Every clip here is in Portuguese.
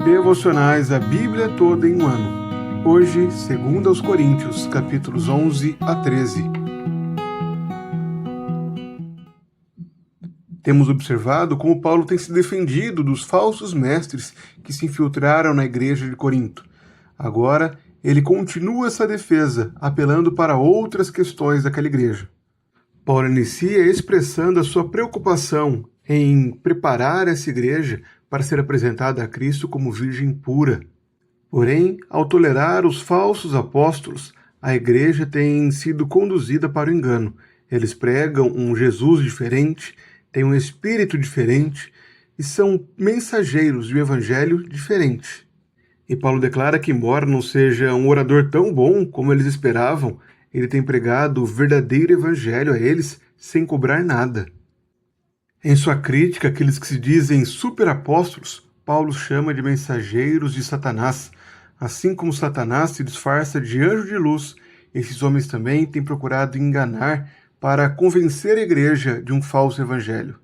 Devocionais a Bíblia toda em um ano. Hoje, 2 Coríntios, capítulos 11 a 13. Temos observado como Paulo tem se defendido dos falsos mestres que se infiltraram na igreja de Corinto. Agora, ele continua essa defesa, apelando para outras questões daquela igreja. Paulo inicia expressando a sua preocupação em preparar essa igreja para ser apresentada a Cristo como virgem pura. Porém, ao tolerar os falsos apóstolos, a igreja tem sido conduzida para o engano. Eles pregam um Jesus diferente, têm um espírito diferente e são mensageiros de um evangelho diferente. E Paulo declara que, embora não seja um orador tão bom como eles esperavam, ele tem pregado o verdadeiro evangelho a eles sem cobrar nada. Em sua crítica àqueles que se dizem superapóstolos, Paulo chama de mensageiros de Satanás. Assim como Satanás se disfarça de anjo de luz, esses homens também têm procurado enganar para convencer a igreja de um falso evangelho.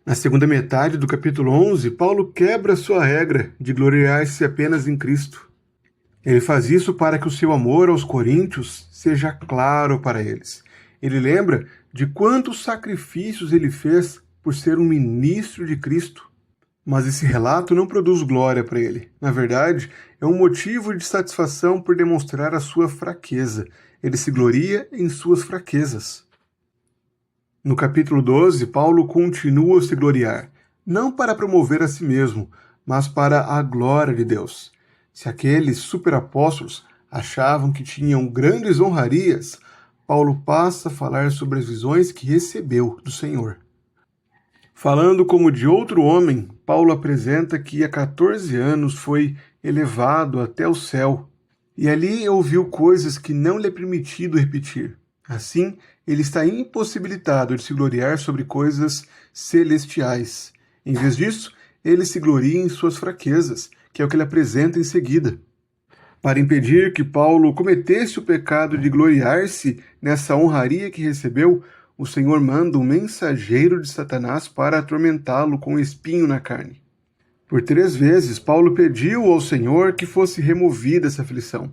Na segunda metade do capítulo 11, Paulo quebra sua regra de gloriar-se apenas em Cristo. Ele faz isso para que o seu amor aos coríntios seja claro para eles. Ele lembra de quantos sacrifícios ele fez por ser um ministro de Cristo. Mas esse relato não produz glória para ele. Na verdade, é um motivo de satisfação por demonstrar a sua fraqueza. Ele se gloria em suas fraquezas. No capítulo 12, Paulo continua a se gloriar, não para promover a si mesmo, mas para a glória de Deus. Se aqueles superapóstolos achavam que tinham grandes honrarias, Paulo passa a falar sobre as visões que recebeu do Senhor. Falando como de outro homem, Paulo apresenta que há 14 anos foi elevado até o céu, e ali ouviu coisas que não lhe é permitido repetir. Assim, ele está impossibilitado de se gloriar sobre coisas celestiais. Em vez disso, ele se gloria em suas fraquezas, que é o que ele apresenta em seguida. Para impedir que Paulo cometesse o pecado de gloriar-se nessa honraria que recebeu, o Senhor manda um mensageiro de Satanás para atormentá-lo com um espinho na carne. Por 3 vezes, Paulo pediu ao Senhor que fosse removida essa aflição.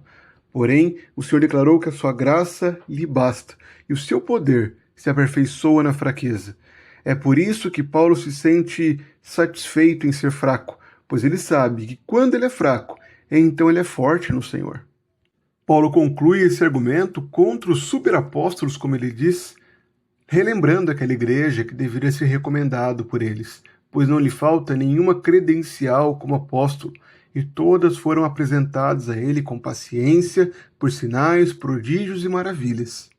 Porém, o Senhor declarou que a sua graça lhe basta e o seu poder se aperfeiçoa na fraqueza. É por isso que Paulo se sente satisfeito em ser fraco, pois ele sabe que quando ele é fraco, então ele é forte no Senhor. Paulo conclui esse argumento contra os superapóstolos, como ele diz, relembrando aquela igreja que deveria ser recomendado por eles, pois não lhe falta nenhuma credencial como apóstolo, e todas foram apresentadas a ele com paciência, por sinais, prodígios e maravilhas.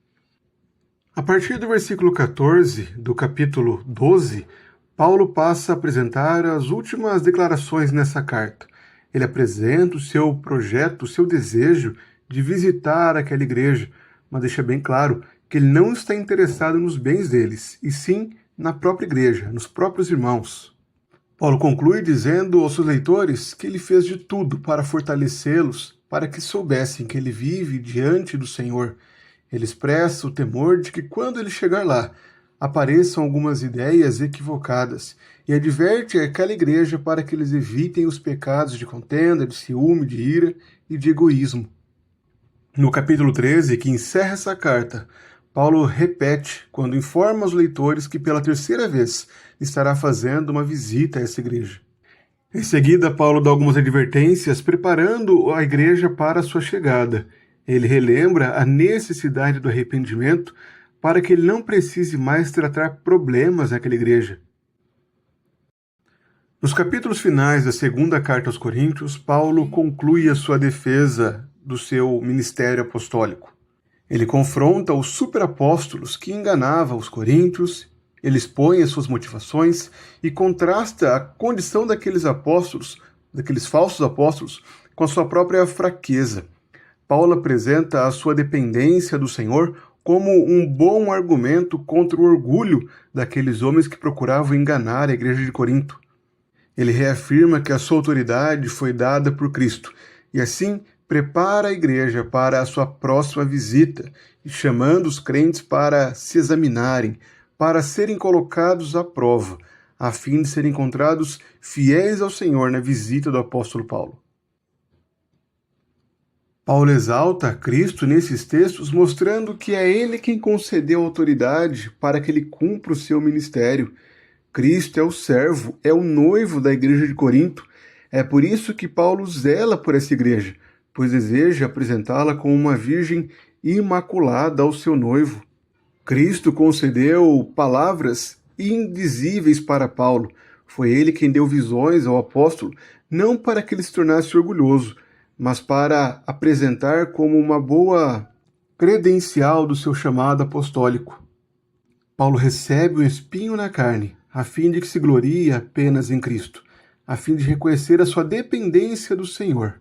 A partir do versículo 14 do capítulo 12, Paulo passa a apresentar as últimas declarações nessa carta. Ele apresenta o seu projeto, o seu desejo de visitar aquela igreja, mas deixa bem claro que ele não está interessado nos bens deles, e sim na própria igreja, nos próprios irmãos. Paulo conclui dizendo aos seus leitores que ele fez de tudo para fortalecê-los, para que soubessem que ele vive diante do Senhor. Ele expressa o temor de que quando ele chegar lá, apareçam algumas ideias equivocadas, e adverte aquela igreja para que eles evitem os pecados de contenda, de ciúme, de ira e de egoísmo. No capítulo 13, que encerra essa carta, Paulo repete quando informa aos leitores que pela 3ª vez estará fazendo uma visita a essa igreja. Em seguida, Paulo dá algumas advertências preparando a igreja para a sua chegada. Ele relembra a necessidade do arrependimento para que ele não precise mais tratar problemas naquela igreja. Nos capítulos finais da 2ª carta aos Coríntios, Paulo conclui a sua defesa do seu ministério apostólico. Ele confronta os superapóstolos que enganavam os coríntios, ele expõe as suas motivações e contrasta a condição daqueles apóstolos, daqueles falsos apóstolos, com a sua própria fraqueza. Paulo apresenta a sua dependência do Senhor como um bom argumento contra o orgulho daqueles homens que procuravam enganar a igreja de Corinto. Ele reafirma que a sua autoridade foi dada por Cristo e assim prepara a igreja para a sua próxima visita, chamando os crentes para se examinarem, para serem colocados à prova, a fim de serem encontrados fiéis ao Senhor na visita do apóstolo Paulo. Paulo exalta Cristo nesses textos, mostrando que é Ele quem concedeu autoridade para que ele cumpra o seu ministério. Cristo é o servo, é o noivo da igreja de Corinto. É por isso que Paulo zela por essa igreja, pois deseja apresentá-la como uma virgem imaculada ao seu noivo. Cristo concedeu palavras indizíveis para Paulo. Foi ele quem deu visões ao apóstolo, não para que ele se tornasse orgulhoso, mas para apresentar como uma boa credencial do seu chamado apostólico. Paulo recebe um espinho na carne, a fim de que se glorie apenas em Cristo, a fim de reconhecer a sua dependência do Senhor.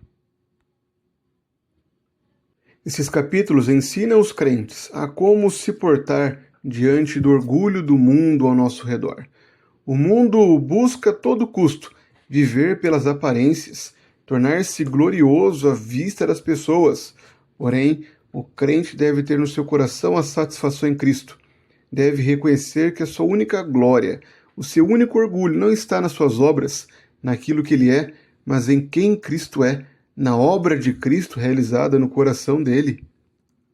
Esses capítulos ensinam os crentes a como se portar diante do orgulho do mundo ao nosso redor. O mundo busca a todo custo viver pelas aparências, tornar-se glorioso à vista das pessoas. Porém, o crente deve ter no seu coração a satisfação em Cristo. Deve reconhecer que a sua única glória, o seu único orgulho não está nas suas obras, naquilo que ele é, mas em quem Cristo é, na obra de Cristo realizada no coração dele.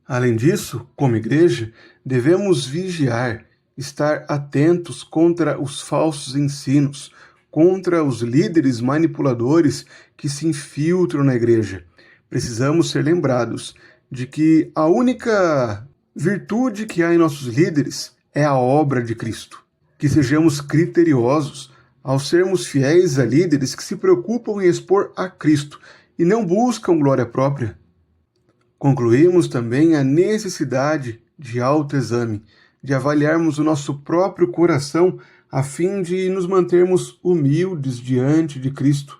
Além disso, como igreja, devemos vigiar, estar atentos contra os falsos ensinos, contra os líderes manipuladores que se infiltram na igreja. Precisamos ser lembrados de que a única virtude que há em nossos líderes é a obra de Cristo. Que sejamos criteriosos ao sermos fiéis a líderes que se preocupam em expor a Cristo e não buscam glória própria. Concluímos também a necessidade de autoexame, de avaliarmos o nosso próprio coração a fim de nos mantermos humildes diante de Cristo.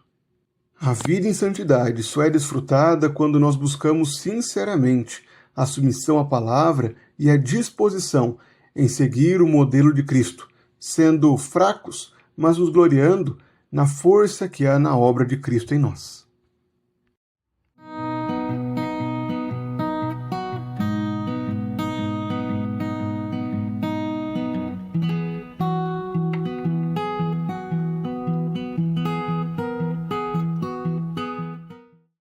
A vida em santidade só é desfrutada quando nós buscamos sinceramente a submissão à palavra e a disposição em seguir o modelo de Cristo, sendo fracos, mas nos gloriando na força que há na obra de Cristo em nós.